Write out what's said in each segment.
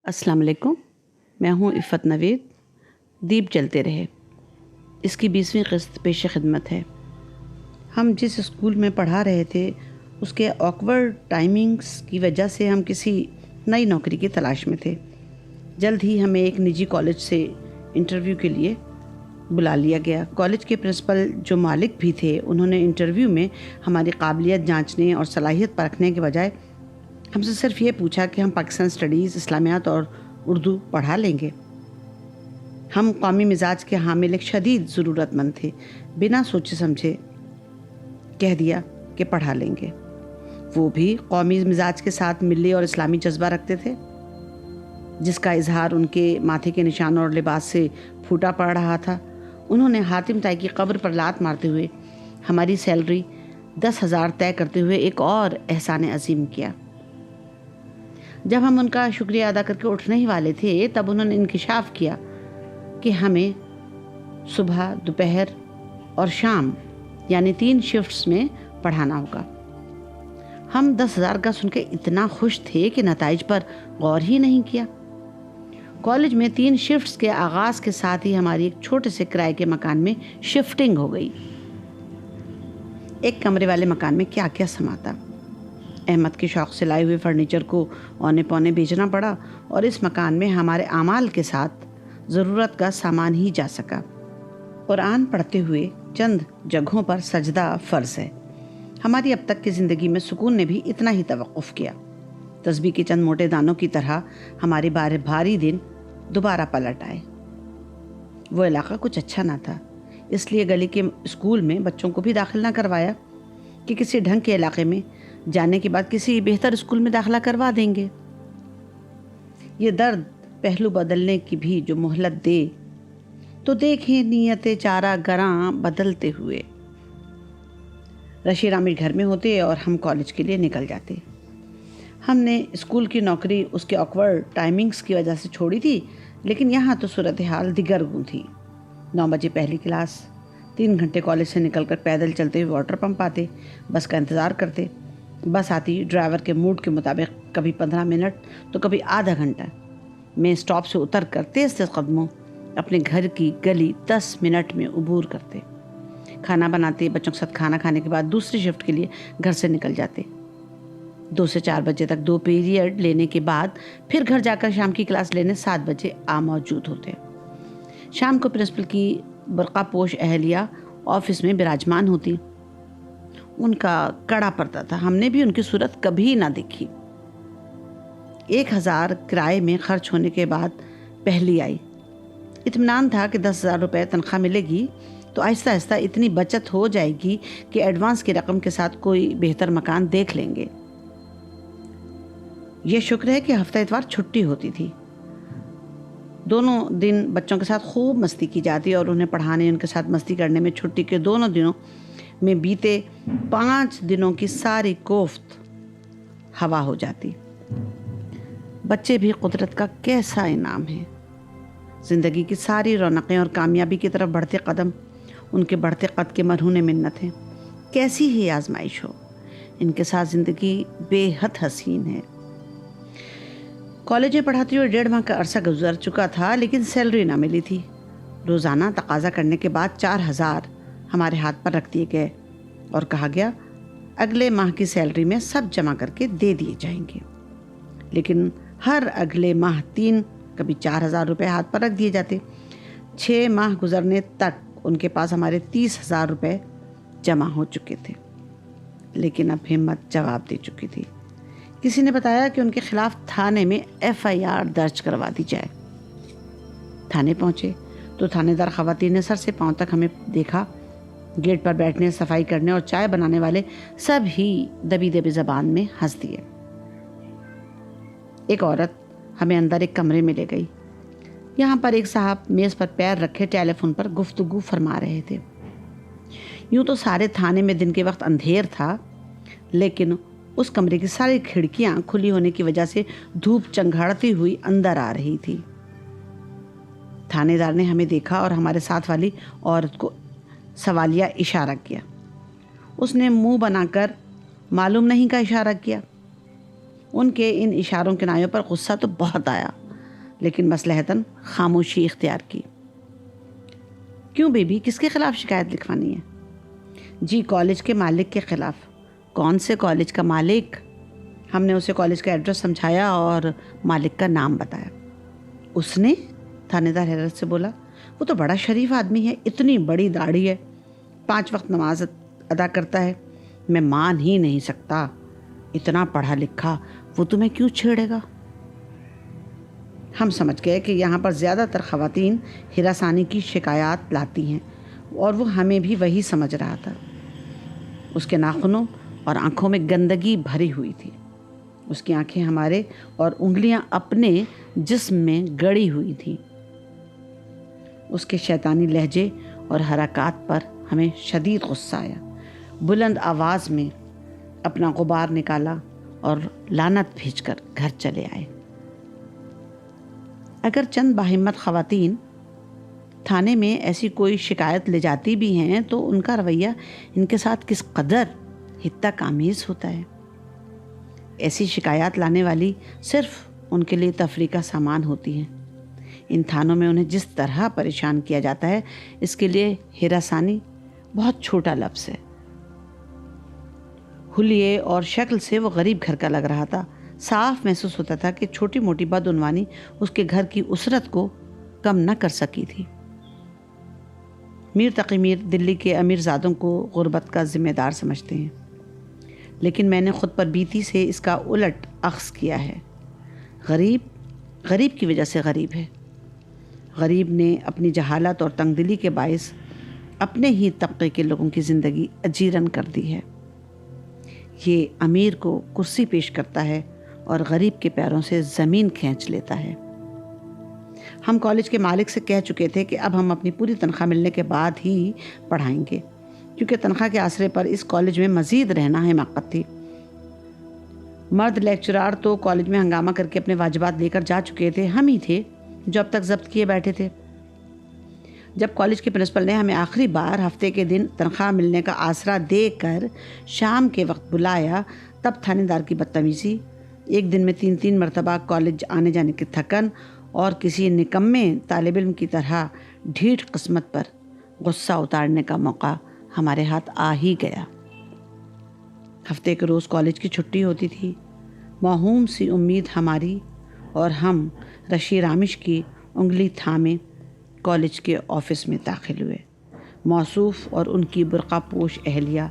السلام علیکم، میں ہوں عفت نوید۔ دیپ جلتے رہے اس کی 20ویں قسط پیش خدمت ہے۔ ہم جس اسکول میں پڑھا رہے تھے اس کے آکورڈ ٹائمنگز کی وجہ سے ہم کسی نئی نوکری کی تلاش میں تھے۔ جلد ہی ہمیں ایک نجی کالج سے انٹرویو کے لیے بلا لیا گیا۔ کالج کے پرنسپل جو مالک بھی تھے، انہوں نے انٹرویو میں ہماری قابلیت جانچنے اور صلاحیت پرکھنے کے بجائے ہم سے صرف یہ پوچھا کہ ہم پاکستان اسٹڈیز، اسلامیات اور اردو پڑھا لیں گے۔ ہم قومی مزاج کے حامل ایک شدید ضرورت مند تھے۔ بنا سوچے سمجھے کہہ دیا کہ پڑھا لیں گے۔ وہ بھی قومی مزاج کے ساتھ ملی اور اسلامی جذبہ رکھتے تھے، جس کا اظہار ان کے ماتھے کے نشانوں اور لباس سے پھوٹا پڑ رہا تھا۔ انہوں نے حاتم طائی کی قبر پر لات مارتے ہوئے ہماری سیلری 10,000 طے کرتے ہوئے ایک اور احسان عظیم کیا۔ جب ہم ان کا شکریہ ادا کر کے اٹھنے ہی والے تھے، تب انہوں نے انکشاف کیا کہ ہمیں صبح، دوپہر اور شام یعنی 3 شفٹس میں پڑھانا ہوگا۔ ہم 10,000 کا سن کے اتنا خوش تھے کہ نتائج پر غور ہی نہیں کیا۔ کالج میں 3 شفٹس کے آغاز کے ساتھ ہی ہماری ایک چھوٹے سے کرائے کے مکان میں شفٹنگ ہو گئی۔ ایک کمرے والے مکان میں کیا کیا سماتا۔ احمد کے شوق سے لائے ہوئے فرنیچر کو اونے پونے بیچنا پڑا اور اس مکان میں ہمارے اعمال کے ساتھ ضرورت کا سامان ہی جا سکا۔ قرآن پڑھتے ہوئے چند جگہوں پر سجدہ فرض ہے۔ ہماری اب تک کی زندگی میں سکون نے بھی اتنا ہی توقف کیا۔ تسبیح کے چند موٹے دانوں کی طرح ہمارے بھاری دن دوبارہ پلٹ آئے۔ وہ علاقہ کچھ اچھا نہ تھا، اس لیے گلی کے اسکول میں بچوں کو بھی داخل نہ کروایا کہ کسی ڈھنگ کے علاقے میں جانے کے بعد کسی بہتر اسکول میں داخلہ کروا دیں گے۔ یہ درد پہلو بدلنے کی بھی جو مہلت دے تو دیکھیں نیت چارہ گراں بدلتے ہوئے۔ رشید عامر گھر میں ہوتے اور ہم کالج کے لیے نکل جاتے۔ ہم نے اسکول کی نوکری اس کے آکورڈ ٹائمنگز کی وجہ سے چھوڑی تھی، لیکن یہاں تو صورتحال دیگرگوں تھی۔ 9 بجے پہلی کلاس، 3 گھنٹے کالج سے نکل کر پیدل چلتے ہوئے واٹر پمپ آتے، بس کا انتظار کرتے۔ بس آتی ڈرائیور کے موڈ کے مطابق کبھی 15 منٹ تو کبھی آدھا گھنٹہ میں اسٹاپ سے اتر کر تیز تیز قدموں اپنے گھر کی گلی 10 منٹ میں عبور کرتے۔ کھانا بناتے، بچوں کے ساتھ کھانا کھانے کے بعد دوسری شفٹ کے لیے گھر سے نکل جاتے۔ 2 سے 4 بجے تک 2 پیریڈ لینے کے بعد پھر گھر جا کر شام کی کلاس لینے 7 بجے موجود ہوتے۔ شام کو پرنسپل کی برقع پوش اہلیہ آفس میں براجمان ہوتی۔ ان کا کڑا پڑتا تھا، ہم نے بھی ان کی صورت کبھی نہ دیکھی۔ 1,000 کرائے میں خرچ ہونے کے بعد پہلی آئی۔ اطمینان تھا کہ 10,000 روپے تنخواہ ملے گی تو آہستہ آہستہ اتنی بچت ہو جائے گی کہ ایڈوانس کی رقم کے ساتھ کوئی بہتر مکان دیکھ لیں گے۔ یہ شکر ہے کہ ہفتہ اتوار چھٹی ہوتی تھی۔ دونوں دن بچوں کے ساتھ خوب مستی کی جاتی اور انہیں پڑھانے، ان کے ساتھ مستی کرنے میں چھٹی کے دونوں دنوں میں بیتے 5 دنوں کی ساری کوفت ہوا ہو جاتی۔ بچے بھی قدرت کا کیسا انعام ہے۔ زندگی کی ساری رونقیں اور کامیابی کی طرف بڑھتے قدم ان کے بڑھتے قد کے مرہون منت ہیں۔ کیسی ہی آزمائش ہو، ان کے ساتھ زندگی بے حد حسین ہے۔ کالج میں پڑھاتے ہوئے 1.5 ماہ کا عرصہ گزر چکا تھا، لیکن سیلری نہ ملی تھی۔ روزانہ تقاضا کرنے کے بعد 4,000 ہمارے ہاتھ پر رکھ دیے گئے اور کہا گیا اگلے ماہ کی سیلری میں سب جمع کر کے دے دیے جائیں گے۔ لیکن ہر اگلے ماہ 3 کبھی 4,000 روپے ہاتھ پر رکھ دیے جاتے۔ 6 ماہ گزرنے تک ان کے پاس ہمارے 30,000 روپے جمع ہو چکے تھے، لیکن اب ہمت جواب دے چکی تھی۔ کسی نے بتایا کہ ان کے خلاف تھانے میں FIR درج کروا دی جائے۔ تھانے پہنچے تو تھانے دار خواتین نے سر سے پاؤں تک ہمیں دیکھا۔ گیٹ پر بیٹھنے، صفائی کرنے اور چائے بنانے والے سب ہی دبی دبی زبان میں ہنس دیے۔ ایک عورت ہمیں اندر ایک کمرے میں لے گئی۔ یہاں پر ایک صاحب میز پر پیر رکھے ٹیلی فون پر گفتگو فرما رہے تھے۔ یوں تو سارے تھانے میں دن کے وقت اندھیر تھا، لیکن اس کمرے کی ساری کھڑکیاں کھلی ہونے کی وجہ سے دھوپ چنگھاڑتی ہوئی اندر آ رہی تھی۔ تھانے دار نے ہمیں دیکھا اور ہمارے ساتھ والی عورت کو سوالیہ اشارہ کیا۔ اس نے منہ بنا کر معلوم نہیں کا اشارہ کیا۔ ان کے ان اشاروں کنایوں پر غصہ تو بہت آیا۔ لیکن مصلحتاً خاموشی اختیار کی۔ کیوں بیبی، کس کے خلاف شکایت لکھوانی ہے؟ جی کالج کے مالک کے خلاف۔ کون سے کالج کا مالک؟ ہم نے اسے کالج کا ایڈریس سمجھایا اور مالک کا نام بتایا۔ اس نے؟ تھانے دار حیرت سے بولا۔ وہ تو بڑا شریف آدمی ہے، اتنی بڑی داڑھی ہے، 5 وقت نماز ادا کرتا ہے، میں مان ہی نہیں سکتا، اتنا پڑھا لکھا، وہ تمہیں کیوں چھیڑے گا؟ ہم سمجھ گئے کہ یہاں پر زیادہ تر خواتین ہراسانی کی شکایات لاتی ہیں، اور وہ ہمیں بھی وہی سمجھ رہا تھا۔ اس کے ناخنوں اور آنکھوں میں گندگی بھری ہوئی تھی۔ اس کی آنکھیں ہمارے اور انگلیاں اپنے جسم میں گڑی ہوئی تھیں۔ اس کے شیطانی لہجے اور حرکات پر ہمیں شدید غصہ آیا۔ بلند آواز میں اپنا غبار نکالا اور لعنت بھیج کر گھر چلے آئے۔ اگر چند باہمت خواتین تھانے میں ایسی کوئی شکایت لے جاتی بھی ہیں تو ان کا رویہ ان کے ساتھ کس قدر حتک آمیز ہوتا ہے۔ ایسی شکایات لانے والی صرف ان کے لیے تفریح کا سامان ہوتی ہیں۔ ان تھانوں میں انہیں جس طرح پریشان کیا جاتا ہے، اس کے لیے ہراسانی بہت چھوٹا لفظ ہے۔ حلیے اور شکل سے وہ غریب گھر کا لگ رہا تھا۔ صاف محسوس ہوتا تھا کہ چھوٹی موٹی بدعنوانی اس کے گھر کی اسرت کو کم نہ کر سکی تھی۔ میر تقی میر دلی کے امیر زادوں کو غربت کا ذمہ دار سمجھتے ہیں، لیکن میں نے خود پر بیتی سے اس کا الٹ اخذ کیا ہے۔ غریب کی وجہ سے غریب ہے۔ غریب نے اپنی جہالت اور تنگ دلی کے باعث اپنے ہی طبقے کے لوگوں کی زندگی اجیرن کر دی ہے۔ یہ امیر کو کرسی پیش کرتا ہے اور غریب کے پیروں سے زمین کھینچ لیتا ہے۔ ہم کالج کے مالک سے کہہ چکے تھے کہ اب ہم اپنی پوری تنخواہ ملنے کے بعد ہی پڑھائیں گے، کیونکہ تنخواہ کے آسرے پر اس کالج میں مزید رہنا حماقت تھی۔ مرد لیکچرار تو کالج میں ہنگامہ کر کے اپنے واجبات لے کر جا چکے تھے، ہم ہی تھے جو اب تک ضبط کیے بیٹھے تھے۔ جب کالج کے پرنسپل نے ہمیں آخری بار ہفتے کے دن تنخواہ ملنے کا آسرا دے کر شام کے وقت بلایا، تب تھانے دار کی بدتمیزی، ایک دن میں 3 مرتبہ کالج آنے جانے کی تھکن اور کسی نکمے طالب علم کی طرح ڈھیٹ قسمت پر غصہ اتارنے کا موقع ہمارے ہاتھ آ ہی گیا۔ ہفتے کے روز کالج کی چھٹی ہوتی تھی۔ موہوم سی امید ہماری اور ہم رشی رامش کی انگلی تھامے کالج کے آفس میں داخل ہوئے۔ موصوف اور ان کی برقع پوش اہلیہ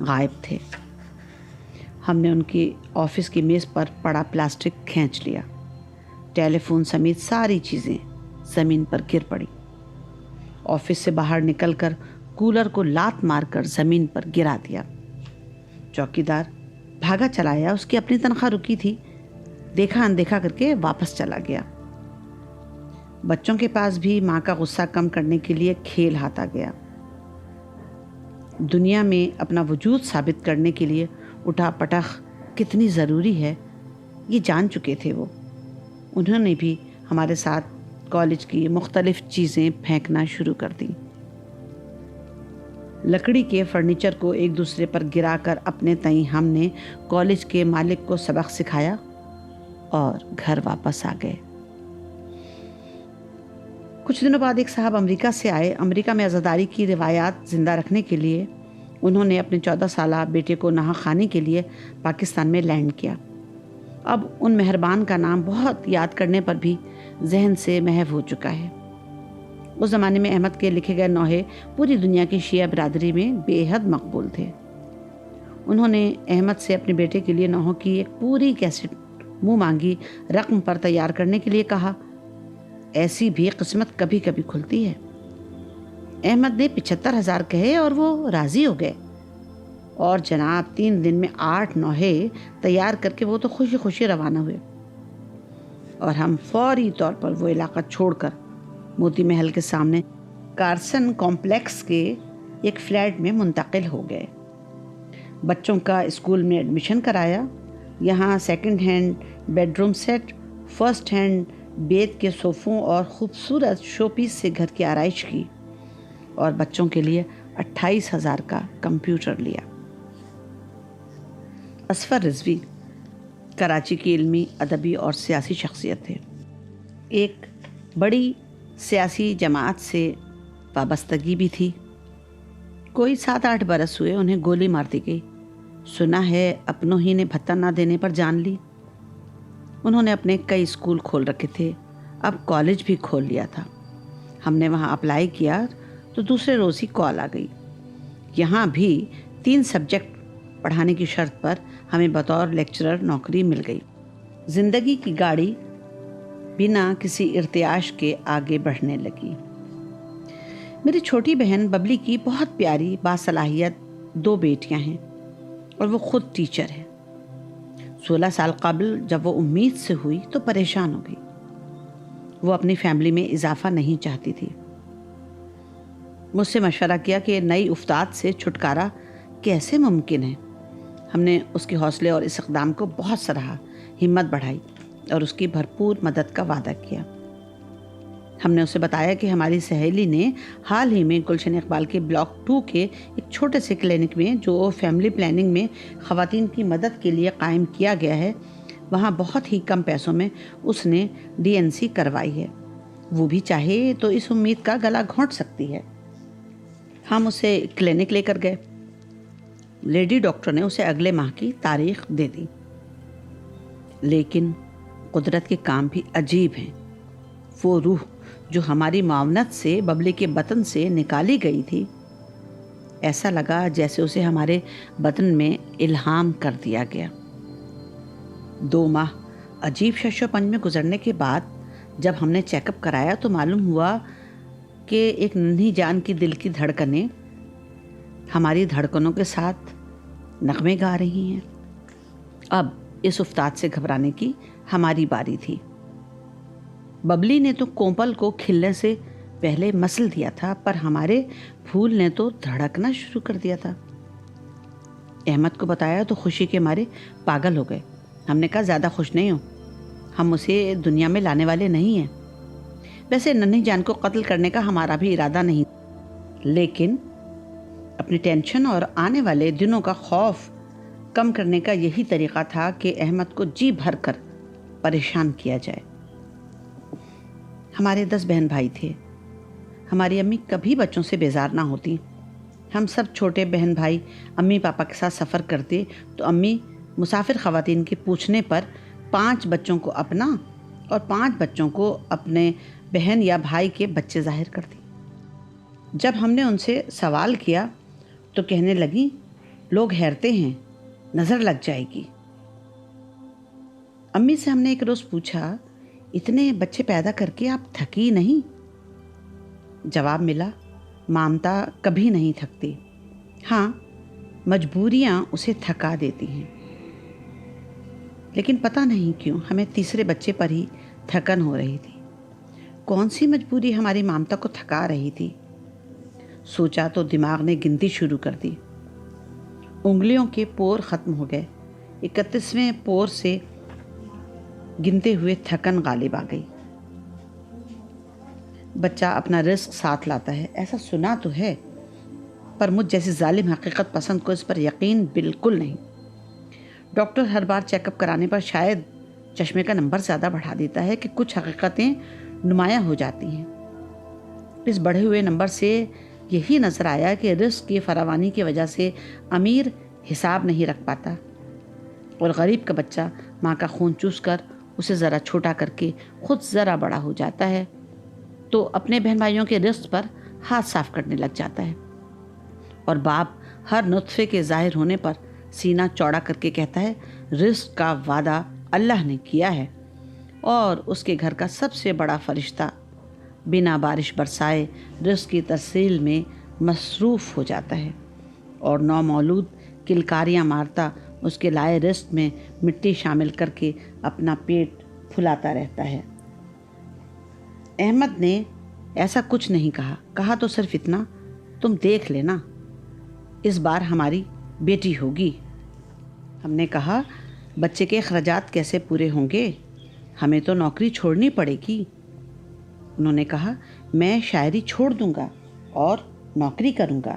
غائب تھے۔ ہم نے ان کی آفس کی میز پر پڑا پلاسٹک کھینچ لیا۔ ٹیلی فون سمیت ساری چیزیں زمین پر گر پڑی۔ آفس سے باہر نکل کر کولر کو لات مار کر زمین پر گرا دیا۔ چوکیدار بھاگا چلا آیا، اس کی اپنی تنخواہ رکی تھی، دیکھا اندیکھا کر کے واپس چلا گیا۔ بچوں کے پاس بھی ماں کا غصہ کم کرنے کے لیے کھیل ہاتھ آ گیا۔ دنیا میں اپنا وجود ثابت کرنے کے لیے اٹھا پٹخ کتنی ضروری ہے، یہ جان چکے تھے وہ۔ انہوں نے بھی ہمارے ساتھ کالج کی مختلف چیزیں پھینکنا شروع کر دیں۔ لکڑی کے فرنیچر کو ایک دوسرے پر گرا کر اپنے تئیں ہم نے کالج کے مالک کو سبق سکھایا اور گھر واپس آ گئے۔ کچھ دنوں بعد ایک صاحب امریکہ سے آئے۔ امریکہ میں عزاداری کی روایات زندہ رکھنے کے لیے انہوں نے اپنے 14 سالہ بیٹے کو نہا خانی کے لیے پاکستان میں لینڈ کیا۔ اب ان مہربان کا نام بہت یاد کرنے پر بھی ذہن سے محو ہو چکا ہے۔ اس زمانے میں احمد کے لکھے گئے نوحے پوری دنیا کی شیعہ برادری میں بے حد مقبول تھے۔ انہوں نے احمد سے اپنے بیٹے کے لیے نوحوں کی ایک پوری کیسٹ منہ مانگی رقم پر تیار کرنے کے لیے کہا۔ ایسی بھی قسمت کبھی کبھی کھلتی ہے۔ احمد نے 75,000 کہے اور وہ راضی ہو گئے، اور جناب 3 دن میں 8 نوحے تیار کر کے وہ تو خوشی خوشی روانہ ہوئے، اور ہم فوری طور پر وہ علاقہ چھوڑ کر موتی محل کے سامنے کارسن کمپلیکس کے ایک فلیٹ میں منتقل ہو گئے۔ بچوں کا اسکول میں ایڈمیشن کرایا۔ یہاں second hand bed room set, first hand بیت کے صوفوں اور خوبصورت شو پیس سے گھر کی آرائش کی، اور بچوں کے لیے 28,000 کا کمپیوٹر لیا۔ اصفر رضوی کراچی کی علمی، ادبی اور سیاسی شخصیت تھے۔ ایک بڑی سیاسی جماعت سے وابستگی بھی تھی۔ کوئی 7-8 برس ہوئے انہیں گولی مار دی گئی۔ سنا ہے اپنوں ہی نے بھتہ نہ دینے پر جان لی۔ انہوں نے اپنے کئی اسکول کھول رکھے تھے، اب کالج بھی کھول لیا تھا۔ ہم نے وہاں اپلائی کیا تو دوسرے روز ہی کال آ گئی۔ یہاں بھی 3 سبجیکٹ پڑھانے کی شرط پر ہمیں بطور لیکچرر نوکری مل گئی۔ زندگی کی گاڑی بنا کسی ارتعاش کے آگے بڑھنے لگی۔ میری چھوٹی بہن ببلی کی بہت پیاری باصلاحیت 2 بیٹیاں ہیں اور وہ خود ٹیچر ہے۔ 16 سال قبل جب وہ امید سے ہوئی تو پریشان ہو گئی۔ وہ اپنی فیملی میں اضافہ نہیں چاہتی تھی۔ مجھ سے مشورہ کیا کہ نئی افتاد سے چھٹکارا کیسے ممکن ہے۔ ہم نے اس کے حوصلے اور اس اقدام کو بہت سراہا، ہمت بڑھائی اور اس کی بھرپور مدد کا وعدہ کیا۔ ہم نے اسے بتایا کہ ہماری سہیلی نے حال ہی میں گلشن اقبال کے بلاک 2 کے ایک چھوٹے سے کلینک میں، جو فیملی پلاننگ میں خواتین کی مدد کے لیے قائم کیا گیا ہے، وہاں بہت ہی کم پیسوں میں اس نے DNC کروائی ہے۔ وہ بھی چاہے تو اس امید کا گلا گھونٹ سکتی ہے۔ ہم اسے کلینک لے کر گئے۔ لیڈی ڈاکٹر نے اسے اگلے ماہ کی تاریخ دے دی۔ لیکن قدرت کے کام بھی عجیب ہیں۔ وہ روح جو ہماری معاونت سے ببلی کے بطن سے نکالی گئی تھی، ایسا لگا جیسے اسے ہمارے بطن میں الہام کر دیا گیا۔ 2 ماہ عجیب شش و پنج میں گزرنے کے بعد جب ہم نے چیک اپ کرایا تو معلوم ہوا کہ ایک ننھی جان کی دل کی دھڑکنیں ہماری دھڑکنوں کے ساتھ نغمے گا رہی ہیں۔ اب اس افتاد سے گھبرانے کی ہماری باری تھی۔ ببلی نے تو کومپل کو کھلنے سے پہلے مسل دیا تھا، پر ہمارے پھول نے تو دھڑکنا شروع کر دیا تھا۔ احمد کو بتایا تو خوشی کے مارے پاگل ہو گئے۔ ہم نے کہا زیادہ خوش نہیں ہو، ہم اسے دنیا میں لانے والے نہیں ہیں۔ ویسے ننھی جان کو قتل کرنے کا ہمارا بھی ارادہ نہیں، لیکن اپنی ٹینشن اور آنے والے دنوں کا خوف کم کرنے کا یہی طریقہ تھا کہ احمد کو جی بھر کر پریشان کیا جائے۔ ہمارے 10 بہن بھائی تھے۔ ہماری امی کبھی بچوں سے بیزار نہ ہوتی۔ ہم سب چھوٹے بہن بھائی امی پاپا کے ساتھ سفر کرتے تو امی مسافر خواتین کے پوچھنے پر 5 بچوں کو اپنا اور 5 بچوں کو اپنے بہن یا بھائی کے بچے ظاہر کرتی۔ جب ہم نے ان سے سوال کیا تو کہنے لگی لوگ حیرتے ہیں، نظر لگ جائے گی۔ امی سے ہم نے ایک روز پوچھا اتنے بچے پیدا کر کے آپ تھکی نہیں؟ جواب ملا مامتا کبھی نہیں تھکتی، ہاں مجبوریاں اسے تھکا دیتی ہیں، لیکن پتہ نہیں کیوں ہمیں تیسرے بچے پر ہی تھکن ہو رہی تھی۔ کون سی مجبوری ہماری مامتا کو تھکا رہی تھی؟ سوچا تو دماغ نے گنتی شروع کر دی۔ انگلیوں کے پور ختم ہو گئے۔ 31ویں پور سے گنتے ہوئے تھکن غالب آ گئی۔ بچہ اپنا رزق ساتھ لاتا ہے ایسا سنا تو ہے، پر مجھ جیسی ظالم حقیقت پسند کو اس پر یقین بالکل نہیں۔ ڈاکٹر ہر بار چیک اپ کرانے پر شاید چشمے کا نمبر زیادہ بڑھا دیتا ہے کہ کچھ حقیقتیں نمایاں ہو جاتی ہیں۔ اس بڑھے ہوئے نمبر سے یہی نظر آیا کہ رزق کی فراوانی کی وجہ سے امیر حساب نہیں رکھ پاتا اور غریب کا بچہ ماں کا خون چوس کر اسے ذرا چھوٹا کر کے خود ذرا بڑا ہو جاتا ہے تو اپنے بہن بھائیوں کے رزق پر ہاتھ صاف کرنے لگ جاتا ہے، اور باپ ہر نطفے کے ظاہر ہونے پر سینہ چوڑا کر کے کہتا ہے رزق کا وعدہ اللہ نے کیا ہے، اور اس کے گھر کا سب سے بڑا فرشتہ بنا بارش برسائے رزق کی ترسیل میں مصروف ہو جاتا ہے اور نومولود کلکاریاں مارتا اس کے لائے رزق میں مٹی شامل کر کے اپنا پیٹ پھلاتا رہتا ہے۔ احمد نے ایسا کچھ نہیں کہا تو صرف اتنا تم دیکھ لینا اس بار ہماری بیٹی ہوگی۔ ہم نے کہا بچے کے اخراجات کیسے پورے ہوں گے، ہمیں تو نوکری چھوڑنی پڑے گی۔ انہوں نے کہا میں شاعری چھوڑ دوں گا اور نوکری کروں گا۔